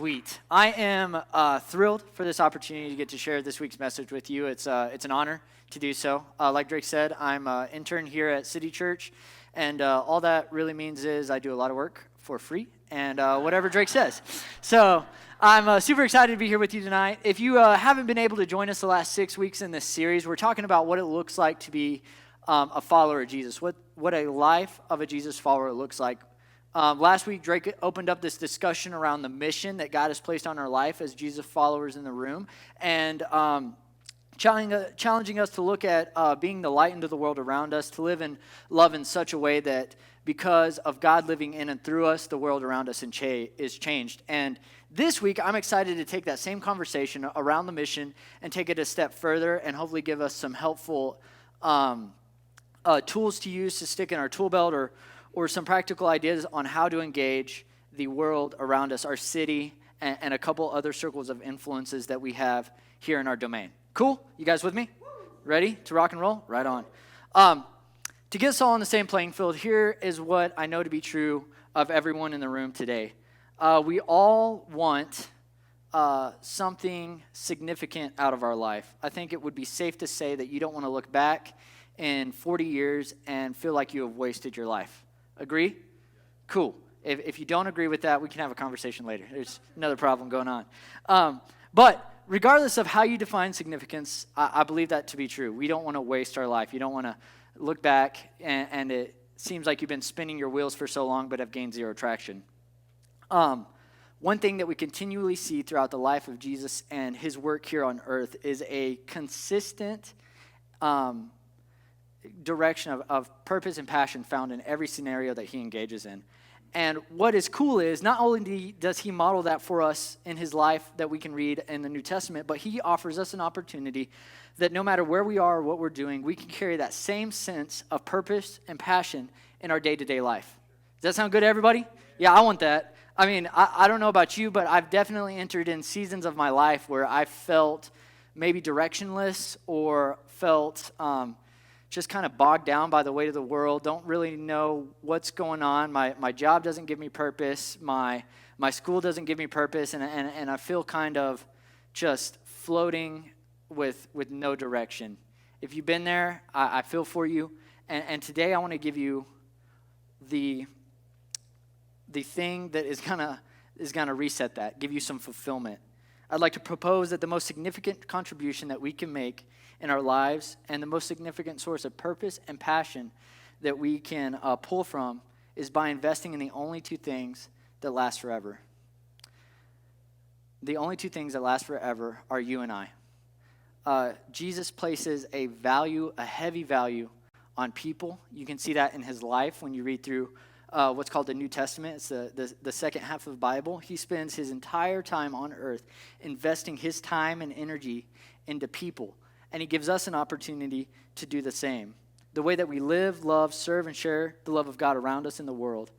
Sweet. I am thrilled for this opportunity to get to share this week's message with you. It's an honor to do so. Like Drake said, I'm an intern here at City Church, and all that really means is I do a lot of work for free, and whatever Drake says. So I'm super excited to be here with you tonight. If you haven't been able to join us the last 6 weeks in this series, we're talking about what it looks like to be a follower of Jesus, what a life of a Jesus follower looks like. Last week, Drake opened up this discussion around the mission that God has placed on our life as Jesus followers in the room, and challenging us to look at being the light into the world around us, to live in love in such a way that because of God living in and through us, the world around us is changed. And this week, I'm excited to take that same conversation around the mission and take it a step further and hopefully give us some helpful tools to use to stick in our tool belt or some practical ideas on how to engage the world around us, our city, and a couple other circles of influences that we have here in our domain. Cool? You guys with me? Ready to rock and roll? Right on. To get us all on the same playing field, here is what I know to be true of everyone in the room today. We all want something significant out of our life. I think it would be safe to say that you don't want to look back in 40 years and feel like you have wasted your life. Agree? Cool. If you don't agree with that, we can have a conversation later. There's another problem going on. But regardless of how you define significance, I believe that to be true. We don't want to waste our life. You don't want to look back and it seems like you've been spinning your wheels for so long but have gained zero traction. One thing that we continually see throughout the life of Jesus and his work here on earth is a consistent direction of purpose and passion found in every scenario that he engages in. And what is cool is not only does he model that for us in his life that we can read in the New Testament, but he offers us an opportunity that no matter where we are or what we're doing, we can carry that same sense of purpose and passion in our day-to-day life. Does that sound good to everybody? Yeah, I want that. I mean, I don't know about you, but I've definitely entered in seasons of my life where I felt maybe directionless or felt just kind of bogged down by the weight of the world, don't really know what's going on. My job doesn't give me purpose. My school doesn't give me purpose, and I feel kind of just floating with no direction. If you've been there, I feel for you. And today I want to give you the thing that is gonna reset that, give you some fulfillment. I'd like to propose that the most significant contribution that we can make in our lives and the most significant source of purpose and passion that we can pull from is by investing in the only two things that last forever. The only two things that last forever are you and I. Jesus places a heavy value on people. You can see that in his life when you read through what's called the New Testament. It's the second half of the Bible. He spends his entire time on earth investing his time and energy into people. And he gives us an opportunity to do the same. The way that we live, love, serve, and share the love of God around us in the world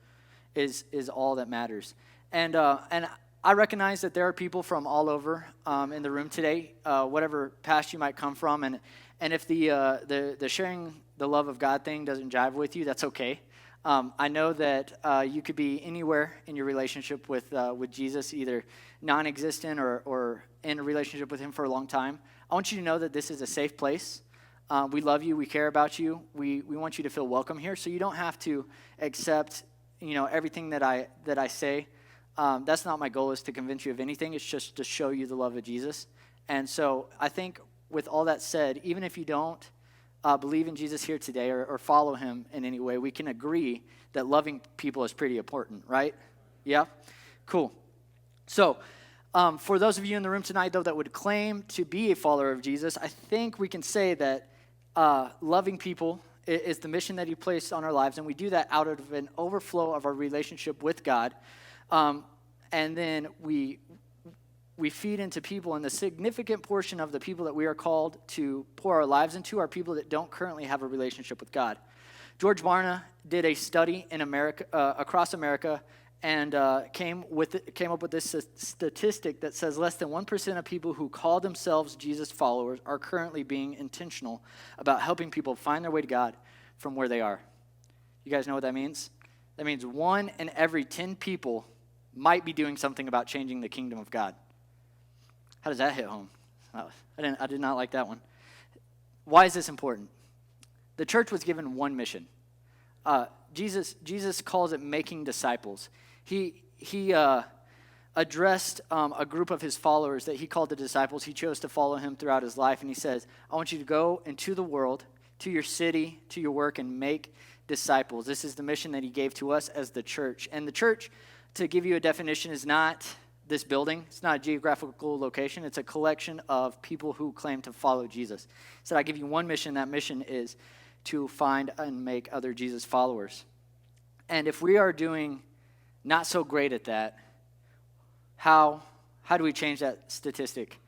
is all that matters. And I recognize that there are people from all over in the room today, whatever past you might come from. And if the sharing the love of God thing doesn't jive with you, that's okay. I know that you could be anywhere in your relationship with Jesus, either non-existent or in a relationship with him for a long time. I want you to know that this is a safe place. We love you. We care about you. We want you to feel welcome here. So you don't have to accept, everything that I say. That's not my goal, is to convince you of anything. It's just to show you the love of Jesus. And so I think with all that said, even if you don't believe in Jesus here today or follow him in any way, we can agree that loving people is pretty important, right? Yeah? Cool. So for those of you in the room tonight, though, that would claim to be a follower of Jesus, I think we can say that loving people is the mission that he placed on our lives, and we do that out of an overflow of our relationship with God. And then we feed into people, and the significant portion of the people that we are called to pour our lives into are people that don't currently have a relationship with God. George Barna did a study in America, across America, and came up with this statistic that says less than 1% of people who call themselves Jesus followers are currently being intentional about helping people find their way to God from where they are. You guys know what that means? That means 1 in every 10 people might be doing something about changing the kingdom of God. How does that hit home? I did not like that one. Why is this important? The church was given one mission. Jesus calls it making disciples. He addressed a group of his followers that he called the disciples. He chose to follow him throughout his life, and he says, I want you to go into the world, to your city, to your work, and make disciples. This is the mission that he gave to us as the church. And the church, to give you a definition, is not this building. It's not a geographical location. It's a collection of people who claim to follow Jesus. He said, I give you one mission. That mission is to find and make other Jesus followers. And if we are doing not so great at that, how do we change that statistic?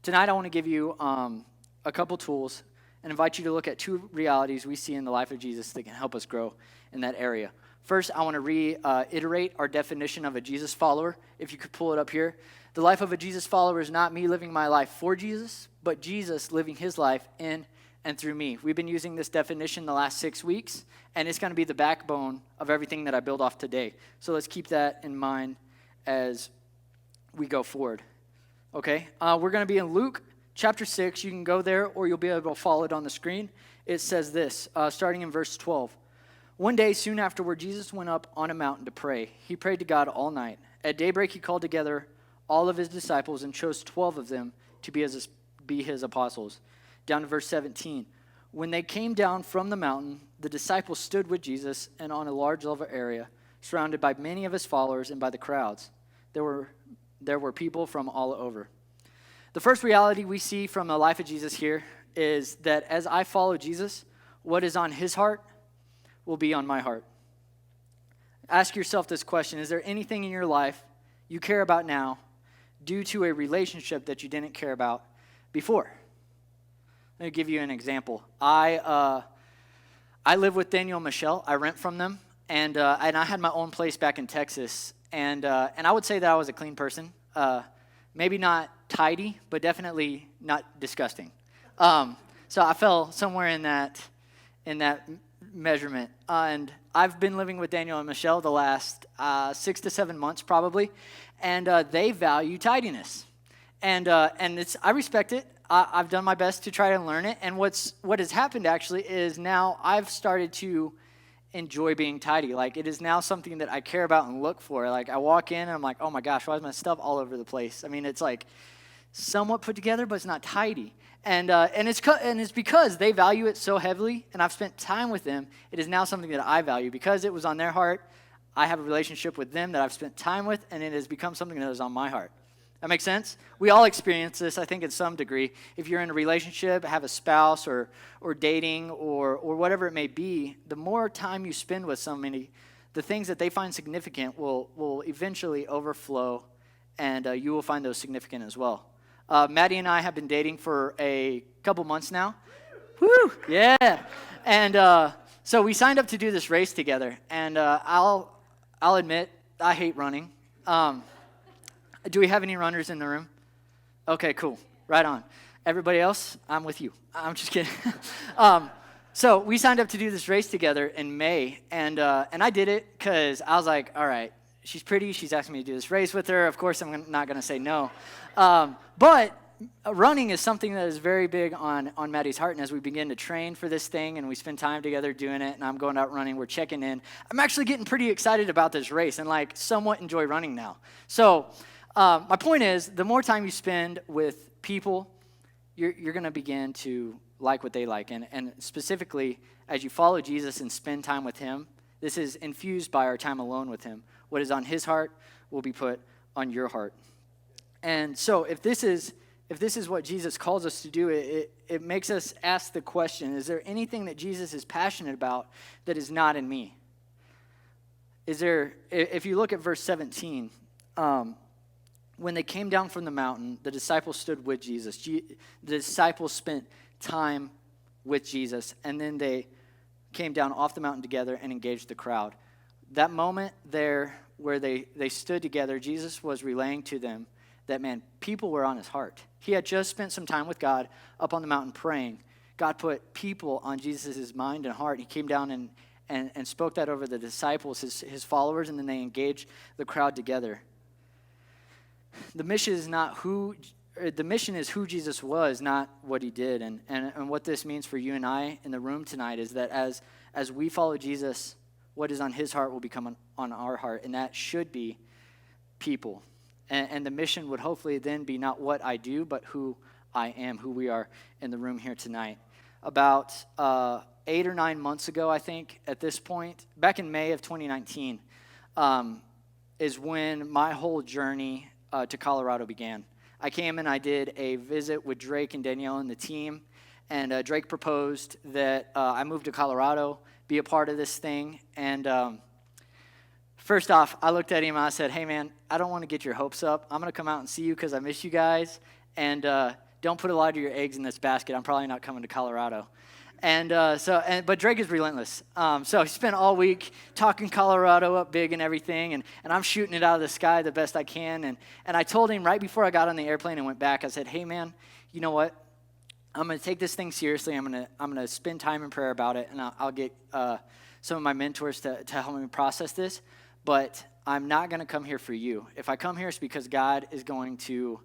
Tonight I want to give you a couple tools and invite you to look at two realities we see in the life of Jesus that can help us grow in that area. First, I want to reiterate our definition of a Jesus follower. If you could pull it up here. The life of a Jesus follower is not me living my life for Jesus, but Jesus living his life in and through me. We've been using this definition the last 6 weeks, and it's going to be the backbone of everything that I build off today. So let's keep that in mind as we go forward. Okay? We're going to be in Luke chapter 6. You can go there, or you'll be able to follow it on the screen. It says this, starting in verse 12. One day, soon afterward, Jesus went up on a mountain to pray. He prayed to God all night. At daybreak, he called together all of his disciples and chose 12 of them to be his apostles. Down to verse 17. When they came down from the mountain, the disciples stood with Jesus and on a large level area, surrounded by many of his followers and by the crowds. There were people from all over. The first reality we see from the life of Jesus here is that as I follow Jesus, what is on his heart will be on my heart. Ask yourself this question. Is there anything in your life you care about now due to a relationship that you didn't care about before? Let me give you an example. I live with Daniel and Michelle. I rent from them, and I had my own place back in Texas. And I would say that I was a clean person. Maybe not tidy, but definitely not disgusting. So I fell somewhere in that measurement. And I've been living with Daniel and Michelle the last 6 to 7 months probably, and they value tidiness. And I respect it. I've done my best to try to learn it. And what has happened actually is now I've started to enjoy being tidy. Like, it is now something that I care about and look for. Like, I walk in and I'm like, oh my gosh, why is my stuff all over the place? I mean, it's like somewhat put together, but it's not tidy. And it's because they value it so heavily, and I've spent time with them. It is now something that I value because it was on their heart. I have a relationship with them that I've spent time with, and it has become something that is on my heart. That makes sense? We all experience this, I think, in some degree. If you're in a relationship, have a spouse, or dating, or whatever it may be, the more time you spend with somebody, the things that they find significant will eventually overflow, and you will find those significant as well. Maddie and I have been dating for a couple months now. Woo! Yeah. And so we signed up to do this race together, and I'll admit I hate running. Do we have any runners in the room? Okay, cool. Right on. Everybody else, I'm with you. I'm just kidding. So we signed up to do this race together in May, and I did it because I was like, all right, she's pretty. She's asking me to do this race with her. Of course, I'm not going to say no. But running is something that is very big on Maddie's heart, and as we begin to train for this thing and we spend time together doing it, and I'm going out running, we're checking in, I'm actually getting pretty excited about this race and like somewhat enjoy running now. So my point is, the more time you spend with people, you're going to begin to like what they like. And specifically, as you follow Jesus and spend time with him, this is infused by our time alone with him. What is on his heart will be put on your heart. And so if this is what Jesus calls us to do, it makes us ask the question, is there anything that Jesus is passionate about that is not in me? If you look at verse 17, when they came down from the mountain, the disciples stood with Jesus. The disciples spent time with Jesus, and then they came down off the mountain together and engaged the crowd. That moment there where they stood together, Jesus was relaying to them that, man, people were on his heart. He had just spent some time with God up on the mountain praying. God put people on Jesus' mind and heart. He came down and spoke that over the disciples, his followers, and then they engaged the crowd together. the mission is who Jesus was, not what he did. And what this means for you and I in the room tonight is that as we follow Jesus, what is on his heart will become on our heart, and that should be people. And the mission would hopefully then be not what I do, but who I am, who we are in the room here tonight. About 8 or 9 months ago, I think, at this point, back in May of 2019, is when my whole journey to Colorado began. I came and I did a visit with Drake and Danielle and the team, and Drake proposed that I move to Colorado, be a part of this thing, and first off, I looked at him and I said, hey man, I don't want to get your hopes up. I'm going to come out and see you because I miss you guys, and don't put a lot of your eggs in this basket. I'm probably not coming to Colorado. But Drake is relentless. So he spent all week talking Colorado up big and everything, and I'm shooting it out of the sky the best I can. And I told him right before I got on the airplane and went back, I said, hey man, you know what? I'm going to take this thing seriously. I'm going to spend time in prayer about it, and I'll get some of my mentors to help me process this. But I'm not going to come here for you. If I come here, it's because God is going to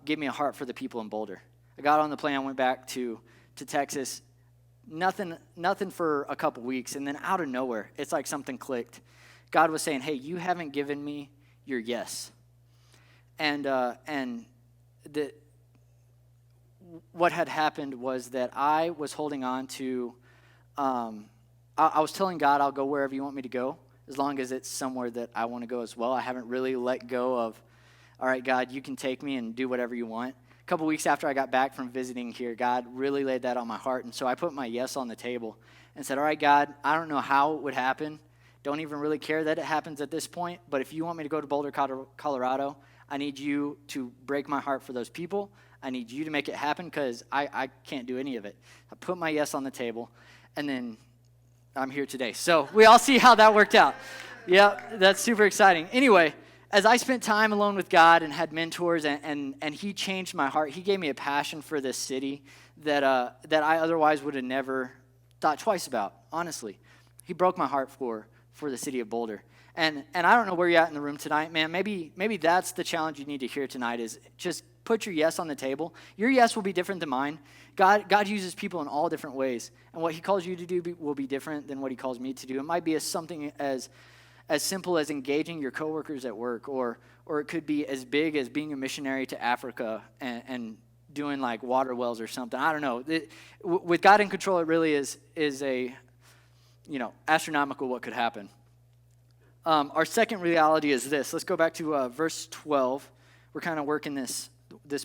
give me a heart for the people in Boulder. I got on the plane. I went back to Texas. Nothing for a couple weeks, and then out of nowhere, it's like something clicked. God was saying, hey, you haven't given me your yes. And what had happened was that I was holding on to, I was telling God, I'll go wherever you want me to go, as long as it's somewhere that I want to go as well. I haven't really let go of, all right, God, you can take me and do whatever you want. A couple weeks after I got back from visiting here, God really laid that on my heart. And so I put my yes on the table and said, all right, God, I don't know how it would happen. Don't even really care that it happens at this point. But if you want me to go to Boulder, Colorado, I need you to break my heart for those people. I need you to make it happen because I can't do any of it. I put my yes on the table, and then I'm here today. So we all see how that worked out. Yeah, that's super exciting. Anyway, as I spent time alone with God and had mentors, and he changed my heart, he gave me a passion for this city that I otherwise would have never thought twice about, honestly. He broke my heart for the city of Boulder. And I don't know where you're at in the room tonight, man. Maybe that's the challenge you need to hear tonight is just put your yes on the table. Your yes will be different than mine. God uses people in all different ways. And what he calls you to do will be different than what he calls me to do. It might be something as simple as engaging your coworkers at work, or it could be as big as being a missionary to Africa and doing like water wells or something. I don't know. With God in control, it really is a, astronomical what could happen. Our second reality is this. Let's go back to verse 12. We're kind of working this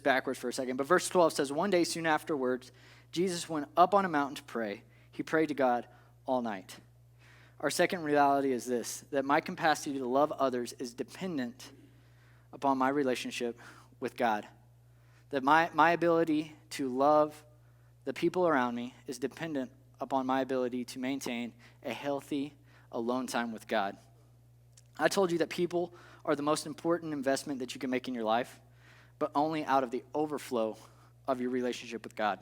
backwards for a second. But verse 12 says, one day soon afterwards, Jesus went up on a mountain to pray. He prayed to God all night. Our second reality is this, that my capacity to love others is dependent upon my relationship with God. That my ability to love the people around me is dependent upon my ability to maintain a healthy alone time with God. I told you that people are the most important investment that you can make in your life, but only out of the overflow of your relationship with God.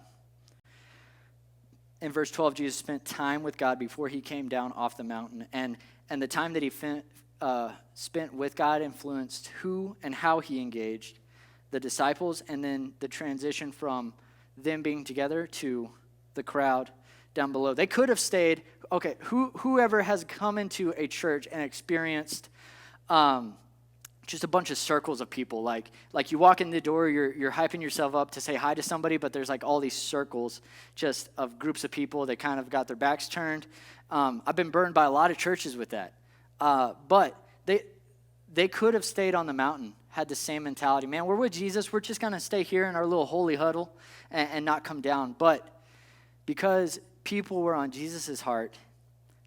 In verse 12, Jesus spent time with God before he came down off the mountain, and the time that he spent with God influenced who and how he engaged the disciples, and then the transition from them being together to the crowd down below. They could have stayed. Okay, whoever has come into a church and experienced just a bunch of circles of people, like you walk in the door, you're hyping yourself up to say hi to somebody, but there's like all these circles just of groups of people that kind of got their backs turned. I've been burned by a lot of churches with that, but they could have stayed on the mountain, had the same mentality. Man, we're with Jesus. We're just going to stay here in our little holy huddle and not come down. But because people were on Jesus' heart,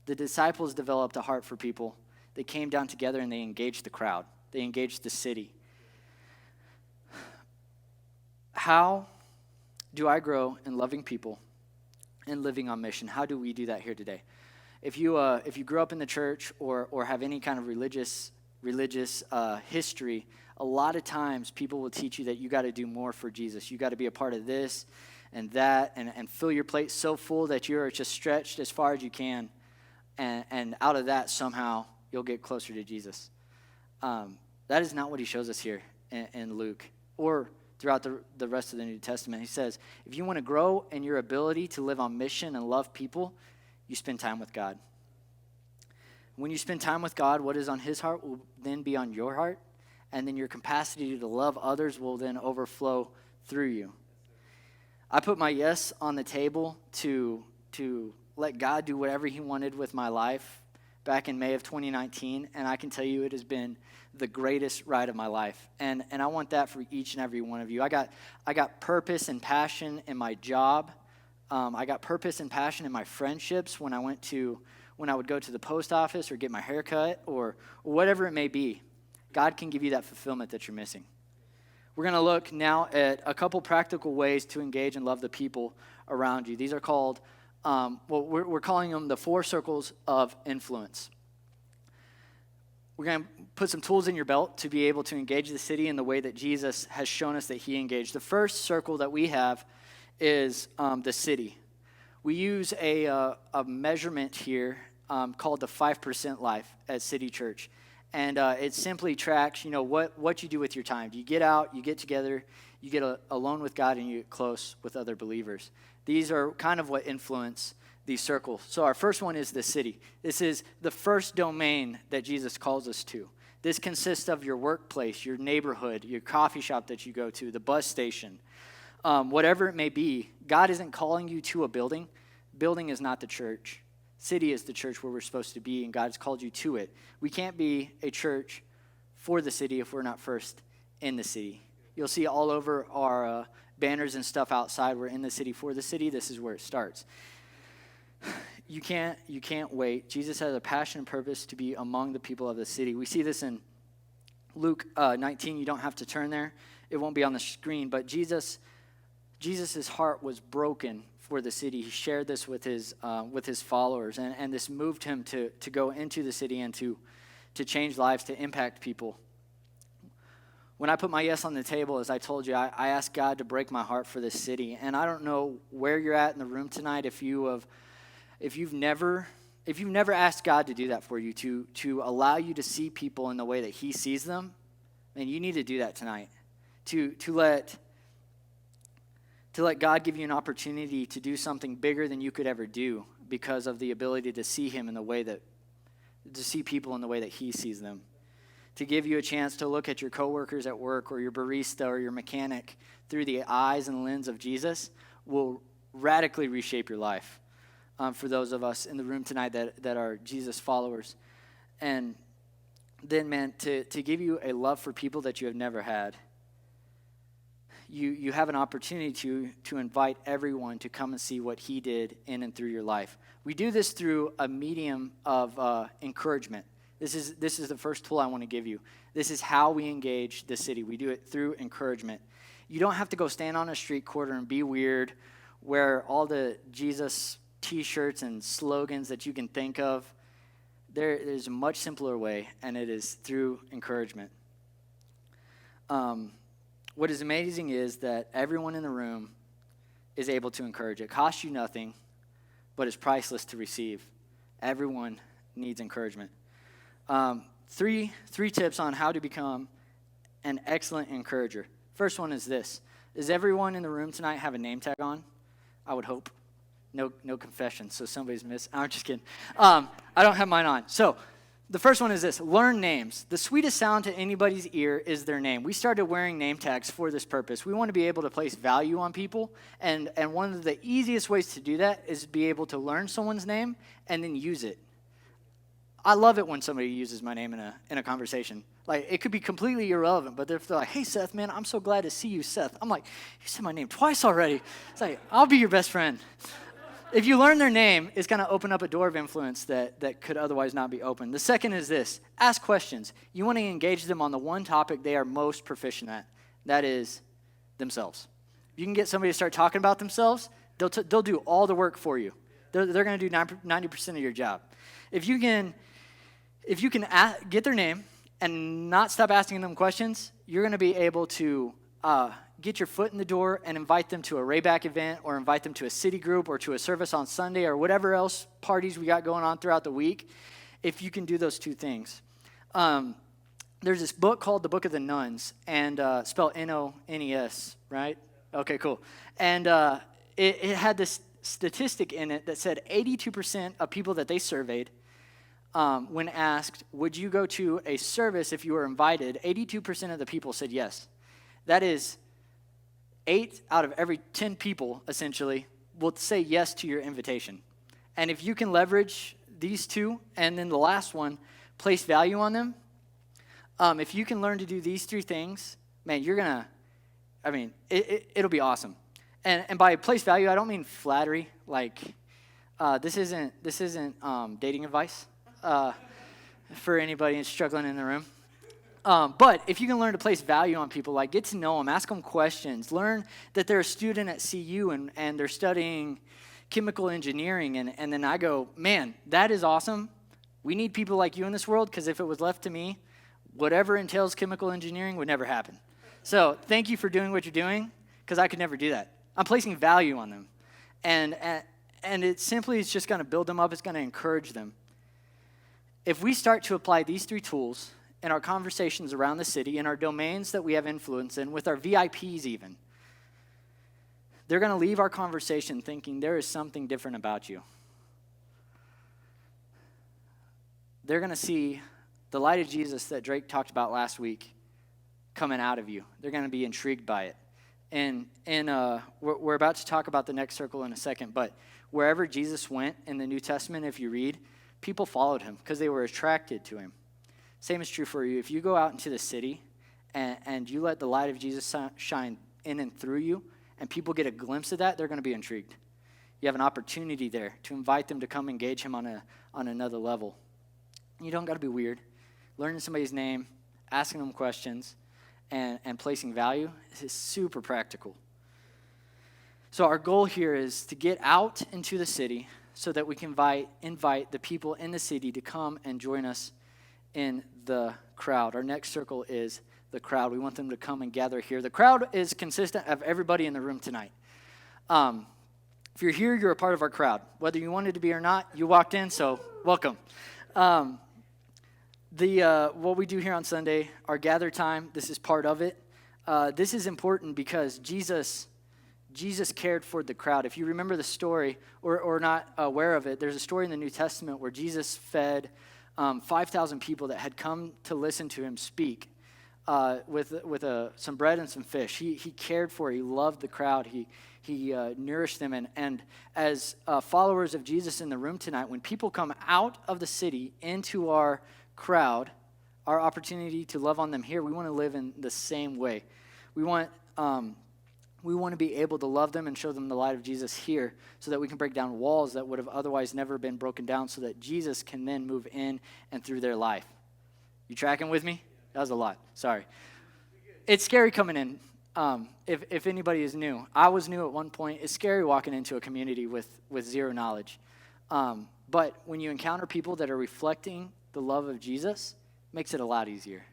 the disciples developed a heart for people. They came down together and they engaged the crowd. They engaged the city. How do I grow in loving people and living on mission? How do we do that here today? If you grew up in the church or have any kind of religious history, a lot of times people will teach you that you got to do more for Jesus. You got to be a part of this and that and fill your plate so full that you're just stretched as far as you can. And out of that, somehow, you'll get closer to Jesus. That is not what he shows us here. in Luke, or throughout the rest of the New Testament. He says, if you want to grow in your ability to live on mission and love people, you spend time with God. When you spend time with God, what is on his heart will then be on your heart, and then your capacity to love others will then overflow through you. I put my yes on the table to let God do whatever he wanted with my life back in May of 2019, and I can tell you it has been the greatest ride of my life. And I want that for each and every one of you. I got purpose and passion in my job. I got purpose and passion in my friendships when I would go to the post office or get my hair cut or whatever it may be. God can give you that fulfillment that you're missing. We're going to look now at a couple practical ways to engage and love the people around you. These are called, we're calling them the 4 circles of influence. We're going to put some tools in your belt to be able to engage the city in the way that Jesus has shown us that he engaged. The first circle that we have is the city. We use a measurement here called the 5% life at City Church. And it simply tracks, what you do with your time. Do you get out, you get together, you get alone with God, and you get close with other believers. These are kind of what influence these circles. So our first one is the city. This is the first domain that Jesus calls us to. This consists of your workplace, your neighborhood, your coffee shop that you go to, the bus station, whatever it may be. God isn't calling you to a building. Building is not the church. City is the church where we're supposed to be, and God's called you to it. We can't be a church for the city if we're not first in the city. You'll see all over our banners and stuff outside, we're in the city for the city. This is where it starts. You can't wait. Jesus has a passion and purpose to be among the people of the city. We see this in Luke 19. You don't have to turn there. It won't be on the screen, but Jesus' heart was broken for the city. He shared this with his followers, and this moved him to go into the city and to change lives, to impact people. When I put my yes on the table, as I told you, I asked God to break my heart for this city. And I don't know where you're at in the room tonight, if you've never asked God to do that for you, to allow you to see people in the way that he sees them, then you need to do that tonight. To let God give you an opportunity to do something bigger than you could ever do because of the ability to see him to see people in the way that he sees them. To give you a chance to look at your coworkers at work or your barista or your mechanic through the eyes and lens of Jesus will radically reshape your life. For those of us in the room tonight that are Jesus followers. And then, man, to give you a love for people that you have never had. You have an opportunity to invite everyone to come and see what he did in and through your life. We do this through a medium of encouragement. This is the first tool I want to give you. This is how we engage the city. We do it through encouragement. You don't have to go stand on a street corner and be weird, wear all the Jesus T-shirts and slogans that you can think of. There's a much simpler way, and it is through encouragement. What is amazing is that everyone in the room is able to encourage. It costs you nothing, but it's priceless to receive. Everyone needs encouragement. Three tips on how to become an excellent encourager. First one is this. Does everyone in the room tonight have a name tag on? I would hope. No confession, so somebody's missed. I'm just kidding. I don't have mine on. So the first one is this. Learn names. The sweetest sound to anybody's ear is their name. We started wearing name tags for this purpose. We want to be able to place value on people, and one of the easiest ways to do that is be able to learn someone's name and then use it. I love it when somebody uses my name in a conversation. Like, it could be completely irrelevant, but if they're like, hey, Seth, man, I'm so glad to see you, Seth. I'm like, you said my name twice already. It's like, I'll be your best friend. If you learn their name, it's going to open up a door of influence that could otherwise not be open. The second is this. Ask questions. You want to engage them on the one topic they are most proficient at. That is themselves. If you can get somebody to start talking about themselves, they'll do all the work for you. They're going to do 90% of your job. If you can get their name and not stop asking them questions, you're going to be able to get your foot in the door and invite them to a Rayback event or invite them to a city group or to a service on Sunday or whatever else parties we got going on throughout the week, if you can do those two things. there's this book called the Book of the Nuns, and spelled N-O-N-E-S, right? Okay, cool. And it had this statistic in it that said 82% of people that they surveyed, when asked, would you go to a service if you were invited, 82% of the people said yes. That is 8 out of every 10 people, essentially, will say yes to your invitation. And if you can leverage these two, and then the last one, place value on them, if you can learn to do these 3 things, man, you're going to, it'll be awesome. And by place value, I don't mean flattery. Like, this isn't dating advice for anybody struggling in the room. But if you can learn to place value on people, like get to know them, ask them questions, learn that they're a student at CU and they're studying chemical engineering, and then I go, man, that is awesome. We need people like you in this world, because if it was left to me, whatever entails chemical engineering would never happen. So thank you for doing what you're doing, because I could never do that. I'm placing value on them. And it simply is just going to build them up. It's going to encourage them. If we start to apply these 3 tools in our conversations around the city, in our domains that we have influence in, with our VIPs even, they're going to leave our conversation thinking there is something different about you. They're going to see the light of Jesus that Drake talked about last week coming out of you. They're going to be intrigued by it. And we're about to talk about the next circle in a second, but wherever Jesus went in the New Testament, if you read, people followed him because they were attracted to him. Same is true for you. If you go out into the city and you let the light of Jesus shine in and through you, and people get a glimpse of that, they're going to be intrigued. You have an opportunity there to invite them to come engage him on another level. You don't got to be weird. Learning somebody's name, asking them questions, and placing value is super practical. So our goal here is to get out into the city so that we can invite the people in the city to come and join us in the crowd. Our next circle is the crowd. We want them to come and gather here. The crowd is consistent of everybody in the room tonight. If you're here, you're a part of our crowd. Whether you wanted to be or not, you walked in, so welcome. What we do here on Sunday, our gather time, this is part of it. This is important because Jesus cared for the crowd. If you remember the story or not aware of it, there's a story in the New Testament where Jesus fed 5,000 people that had come to listen to him speak with some bread and some fish. He cared for it. He loved the crowd. He nourished them. And as followers of Jesus in the room tonight, when people come out of the city into our crowd, our opportunity to love on them here, we want to live in the same way. We want to be able to love them and show them the light of Jesus here so that we can break down walls that would have otherwise never been broken down so that Jesus can then move in and through their life. You tracking with me? That was a lot. Sorry. It's scary coming in. If anybody is new, I was new at one point. It's scary walking into a community with zero knowledge. But when you encounter people that are reflecting the love of Jesus, it makes it a lot easier.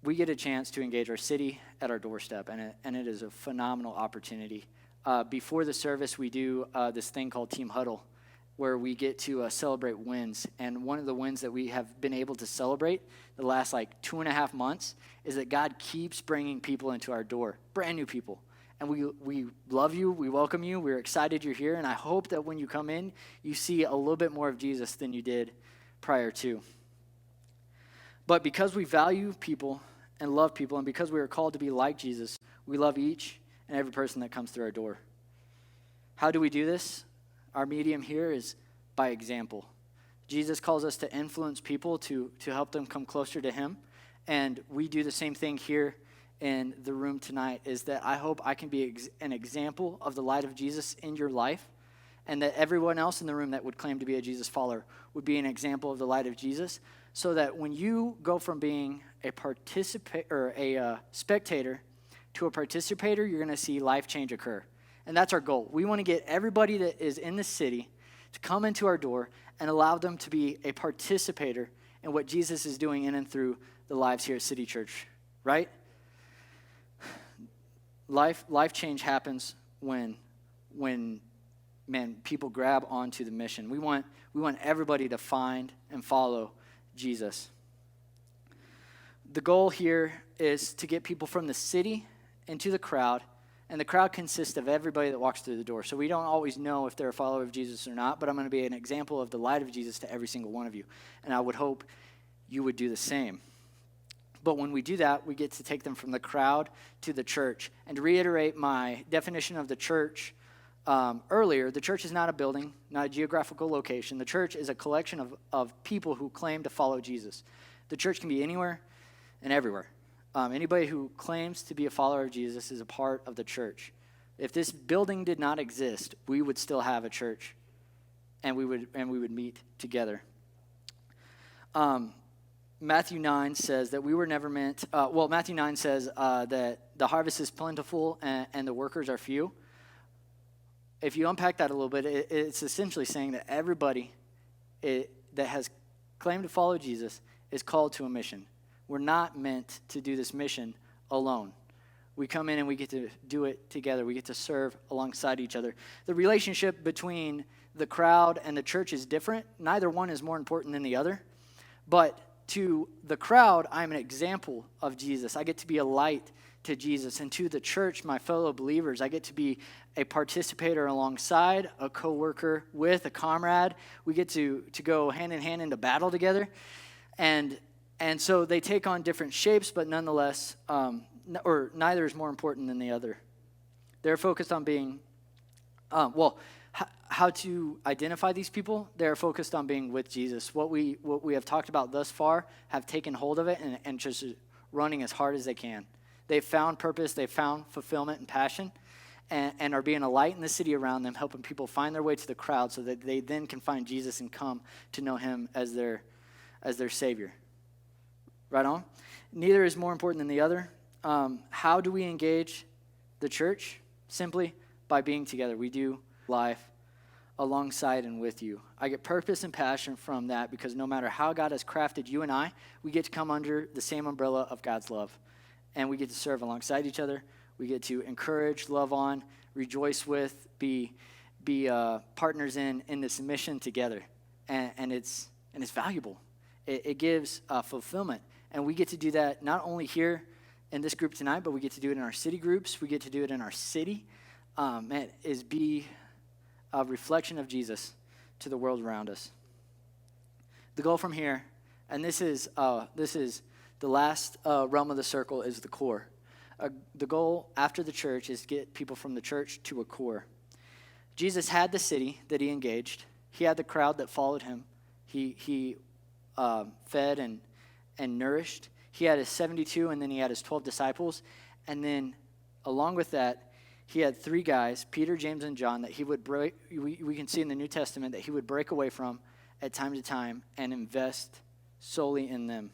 We get a chance to engage our city at our doorstep, and it is a phenomenal opportunity. Before the service, we do this thing called Team Huddle, where we get to celebrate wins. And one of the wins that we have been able to celebrate the last 2.5 months is that God keeps bringing people into our door, brand new people. And we love you, we welcome you, we're excited you're here, and I hope that when you come in, you see a little bit more of Jesus than you did prior to. But because we value people and love people, and because we are called to be like Jesus, we love each and every person that comes through our door. How do we do this? Our medium here is by example. Jesus calls us to influence people to help them come closer to him, and we do the same thing here in the room tonight, is that I hope I can be an example of the light of Jesus in your life, and that everyone else in the room that would claim to be a Jesus follower would be an example of the light of Jesus, so that when you go from being a spectator to a participator, you're going to see life change occur. And that's our goal. We want to get everybody that is in the city to come into our door and allow them to be a participator in what Jesus is doing in and through the lives here at City Church, right? Life change happens when people grab onto the mission. We want everybody to find and follow Jesus. The goal here is to get people from the city into the crowd, and the crowd consists of everybody that walks through the door. So we don't always know if they're a follower of Jesus or not, but I'm going to be an example of the light of Jesus to every single one of you, and I would hope you would do the same. But when we do that, we get to take them from the crowd to the church. And to reiterate my definition of the church earlier, the church is not a building, not a geographical location. The church is a collection of people who claim to follow Jesus. The church can be anywhere and everywhere. Anybody who claims to be a follower of Jesus is a part of the church. If this building did not exist, we would still have a church, and we would meet together. Matthew 9 says that we were never meant. Matthew 9 says that the harvest is plentiful and the workers are few. If you unpack that a little bit, it's essentially saying that everybody that has claimed to follow Jesus is called to a mission. We're not meant to do this mission alone. We come in and we get to do it together. We get to serve alongside each other. The relationship between the crowd and the church is different. Neither one is more important than the other. But to the crowd, I'm an example of Jesus. I get to be a light to Jesus. And to the church, my fellow believers, I get to be a participator alongside, a co-worker with, a comrade. We get to go hand in hand into battle together. And so they take on different shapes, but nonetheless, neither is more important than the other. They're focused on being, how to identify these people. They're focused on being with Jesus. What we have talked about thus far have taken hold of it and just running as hard as they can. They've found purpose, they've found fulfillment and passion, and are being a light in the city around them, helping people find their way to the crowd so that they then can find Jesus and come to know him as their Savior. Right on? Neither is more important than the other. How do we engage the church? Simply by being together. We do life alongside and with you. I get purpose and passion from that because no matter how God has crafted you and I, we get to come under the same umbrella of God's love. And we get to serve alongside each other. We get to encourage, love on, rejoice with, be partners in this mission together. And it's valuable. It gives fulfillment. And we get to do that not only here in this group tonight, but we get to do it in our city groups. We get to do it in our city. Be a reflection of Jesus to the world around us. The goal from here, and this is the last realm of the circle, is the core. The goal after the church is to get people from the church to a core. Jesus had the city that he engaged. He had the crowd that followed him. He fed and nourished. He had his 72, and then he had his 12 disciples. And then along with that, he had 3 guys, Peter, James, and John, that he would break. We can see in the New Testament that he would break away from at time to time and invest solely in them.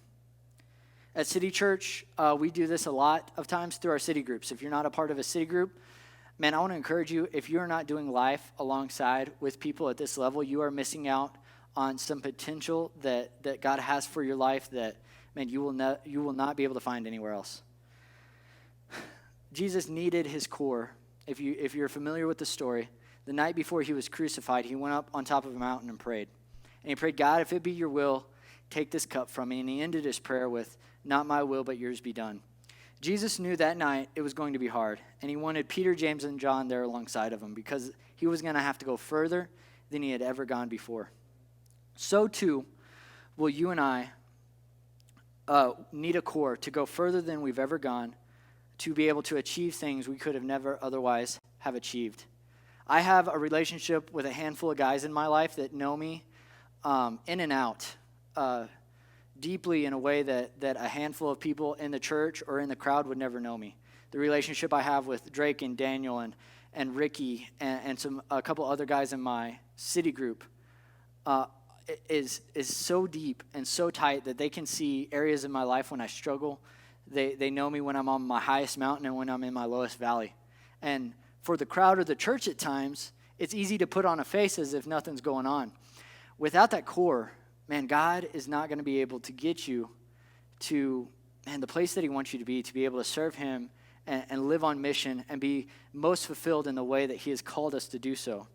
At City Church, we do this a lot of times through our city groups. If you're not a part of a city group, man, I want to encourage you, if you're not doing life alongside with people at this level, you are missing out on some potential that God has for your life that, man, you will not be able to find anywhere else. Jesus needed his core. If you're familiar with the story, the night before he was crucified, he went up on top of a mountain and prayed. And he prayed, God, if it be your will, take this cup from me. And he ended his prayer with, not my will, but yours be done. Jesus knew that night it was going to be hard. And he wanted Peter, James, and John there alongside of him because he was going to have to go further than he had ever gone before. So too will you and I need a core to go further than we've ever gone, to be able to achieve things we could have never otherwise have achieved. I have a relationship with a handful of guys in my life that know me in and out deeply in a way that a handful of people in the church or in the crowd would never know me. The relationship I have with Drake and Daniel and Ricky and a couple other guys in my city group is so deep and so tight that they can see areas in my life when I struggle. They know me when I'm on my highest mountain and when I'm in my lowest valley. And for the crowd or the church at times, it's easy to put on a face as if nothing's going on. Without that core, man, God is not going to be able to get you to, the place that he wants you to be able to serve him and live on mission and be most fulfilled in the way that he has called us to do so.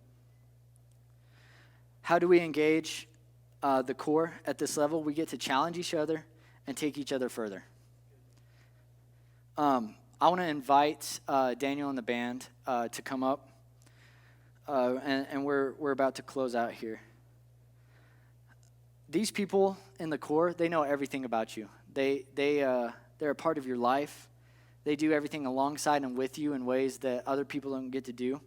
How do we engage the core at this level? We get to challenge each other and take each other further. I want to invite Daniel and the band to come up, and we're about to close out here. These people in the core, they know everything about you. They're a part of your life. They do everything alongside and with you in ways that other people don't get to do.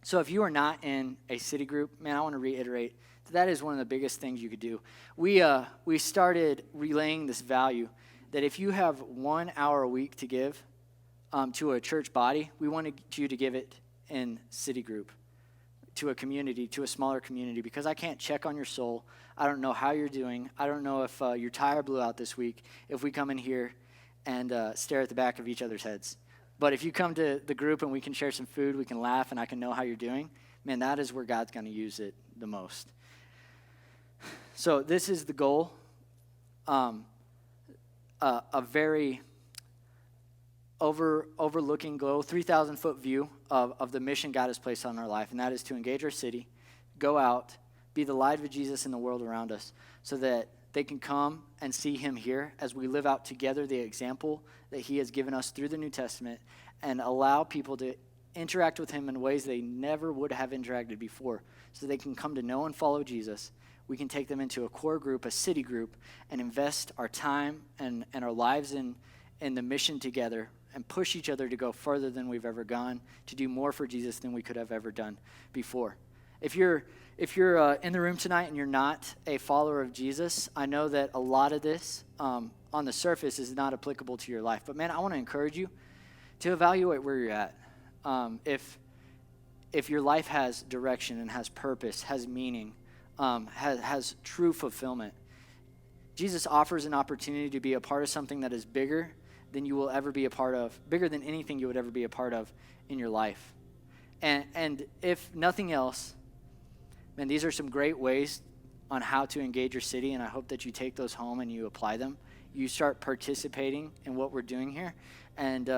So if you are not in a city group, man, I want to reiterate that is one of the biggest things you could do. We started relaying this value that if you have 1 hour a week to give to a church body, we wanted you to give it in city group, to a community, to a smaller community, because I can't check on your soul. I don't know how you're doing. I don't know if your tire blew out this week, if we come in here and stare at the back of each other's heads. But if you come to the group and we can share some food, we can laugh, and I can know how you're doing, man, that is where God's going to use it the most. So this is the goal, a very overlooking goal, 3,000-foot view of the mission God has placed on our life, and that is to engage our city, go out, be the light of Jesus in the world around us, so that they can come and see him here as we live out together the example that he has given us through the New Testament, and allow people to interact with him in ways they never would have interacted before, so they can come to know and follow Jesus. We can take them into a core group, a city group, and invest our time and our lives in the mission together, and push each other to go further than we've ever gone, to do more for Jesus than we could have ever done before. If you're in the room tonight and you're not a follower of Jesus, I know that a lot of this on the surface is not applicable to your life. But man, I want to encourage you to evaluate where you're at. If your life has direction and has purpose, has meaning, has true fulfillment, Jesus offers an opportunity to be a part of something that is bigger than you will ever be a part of, bigger than anything you would ever be a part of in your life. And if nothing else, man, these are some great ways on how to engage your city, and I hope that you take those home and you apply them. You start participating in what we're doing here, and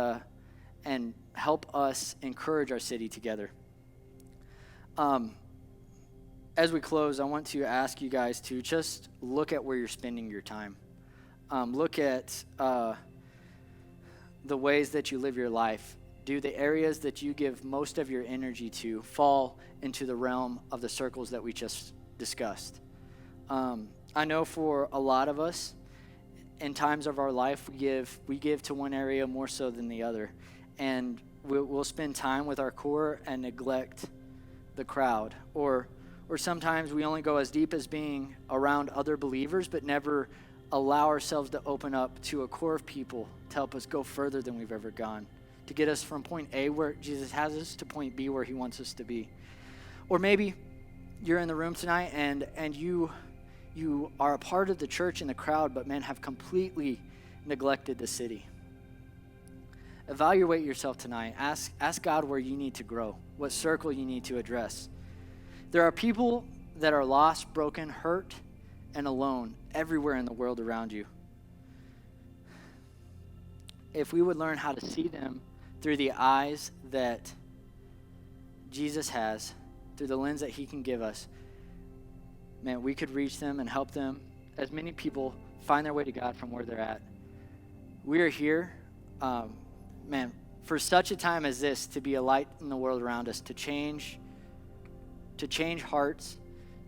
help us encourage our city together. As we close, I want to ask you guys to just look at where you're spending your time. Look at the ways that you live your life. Do the areas that you give most of your energy to fall into the realm of the circles that we just discussed? I know for a lot of us, in times of our life, we give to one area more so than the other. And we'll spend time with our core and neglect the crowd. Or sometimes we only go as deep as being around other believers, but never allow ourselves to open up to a core of people to help us go further than we've ever gone, to get us from point A where Jesus has us to point B where he wants us to be. Or maybe you're in the room tonight and you are a part of the church and the crowd, but man, have completely neglected the city. Evaluate yourself tonight. Ask God where you need to grow, what circle you need to address. There are people that are lost, broken, hurt, and alone everywhere in the world around you. If we would learn how to see them through the eyes that Jesus has, through the lens that he can give us, man, we could reach them and help them, as many people, find their way to God from where they're at. We are here, man, for such a time as this, to be a light in the world around us, to change hearts,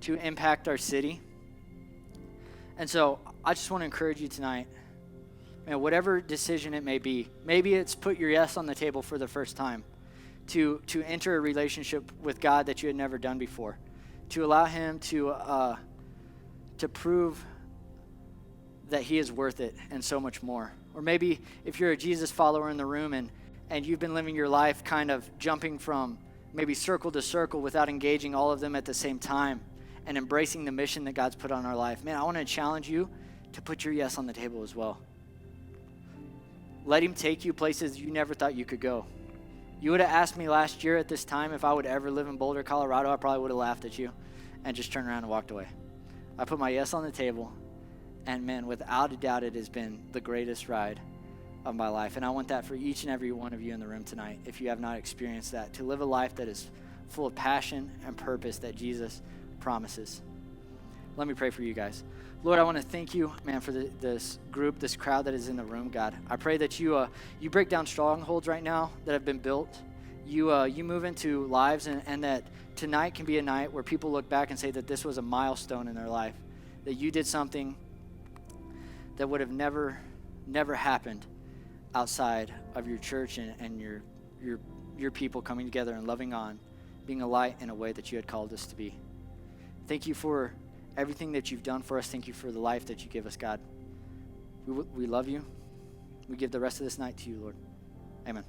to impact our city. And so I just want to encourage you tonight, man, whatever decision it may be, maybe it's put your yes on the table for the first time, to enter a relationship with God that you had never done before, to allow him to prove that he is worth it and so much more. Or maybe if you're a Jesus follower in the room and you've been living your life kind of jumping from maybe circle to circle without engaging all of them at the same time and embracing the mission that God's put on our life, man, I want to challenge you to put your yes on the table as well. Let him take you places you never thought you could go. You would have asked me last year at this time if I would ever live in Boulder, Colorado. I probably would have laughed at you and just turned around and walked away. I put my yes on the table, and man, without a doubt, it has been the greatest ride of my life. And I want that for each and every one of you in the room tonight, if you have not experienced that, to live a life that is full of passion and purpose that Jesus promises. Let me pray for you guys. Lord, I want to thank you, man, for this group, this crowd that is in the room, God. I pray that you break down strongholds right now that have been built. You move into lives, and that tonight can be a night where people look back and say that this was a milestone in their life, that you did something that would have never happened outside of your church and your people coming together and loving on, being a light in a way that you had called us to be. Thank you for everything that you've done for us. Thank you for the life that you give us, God. We love you. We give the rest of this night to you, Lord. Amen.